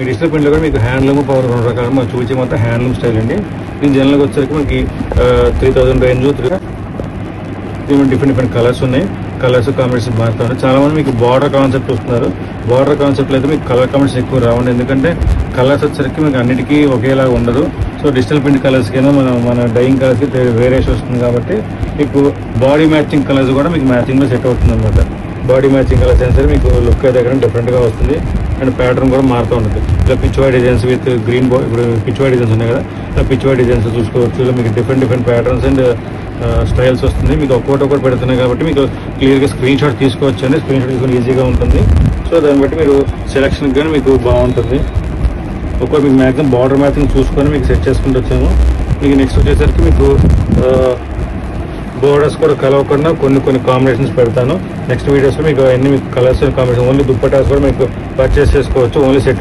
మీ digital ప్రింట్లో కూడా మీకు హ్యాండ్లూమ్ పవర్ 2 రకాలు మనం చూపించే మొత్తం హ్యాండ్లూమ్ స్టైల్ అండి. దీని జనరల్గా వచ్చేసరికి మనకి 3000 రేంజ్ డిఫరెంట్ కలర్స్ ఉన్నాయి. కలర్స్ కాంబినేషన్ మారుతూ ఉన్నాయి. చాలా మంది మీకు బార్డర్ కాన్సెప్ట్ వస్తున్నారు. బార్డర్ కాన్సెప్ట్ అయితే మీకు కలర్ కాంబినేషన్ ఎక్కువ రావండి, ఎందుకంటే కలర్స్ వచ్చేసరికి మీకు అన్నిటికీ ఒకేలాగా ఉండదు. సో డిజిటల్ ప్రింట్ కలర్స్కి అయినా మన డైయింగ్ కలర్స్కి వేరియేషన్ వస్తుంది కాబట్టి మీకు బాడీ మ్యాచింగ్ కలర్స్ కూడా మీకు మ్యాచింగ్లో సెట్ అవుతుంది అనమాట. బాడీ మ్యాచింగ్ కలర్స్ అయినా సరే మీకు లుక్ అయితే డిఫరెంట్గా వస్తుంది అండ్ ప్యాటర్న్ కూడా మారుతూ ఉంటుంది. ఇలా పిచ్వాయ్ డిజైన్స్ విత్ గ్రీన్ ఇప్పుడు పిచ్వాయ్ డిజైన్స్ ఉన్నాయి కదా, ఇలా పిచ్వాయ్ డిజైన్స్ చూసుకోవచ్చు. ఇలా మీకు డిఫరెంట్ ప్యాటర్న్స్ అండ్ స్టైల్స్ వస్తుంది. మీకు ఒక్కొక్కటి పెడుతున్నాయి కాబట్టి మీకు క్లియర్గా స్క్రీన్ షాట్ తీసుకోవచ్చు అండి. స్క్రీన్ షాట్ తీసుకొని ఈజీగా ఉంటుంది. సో దాన్ని బట్టి మీరు సెలక్షన్కి కానీ మీకు బాగుంటుంది. ఒక్కొక్క మీకు మ్యాక్సిమం బార్డర్ మ్యాచింగ్ చూసుకొని మీకు సెట్ చేసుకుంటూ వచ్చాము. మీకు నెక్స్ట్ వచ్చేసరికి మీకు బోర్డర్స్ కూడా కలవకుండా కొన్ని కాంబినేషన్స్ పెడతాను నెక్స్ట్ వీడియోస్లో. మీకు అన్ని మీకు కలర్స్ కాంబినేషన్ ఓన్లీ దుప్పటాస్ కూడా మీకు పర్చేస్ చేసుకోవచ్చు. Only set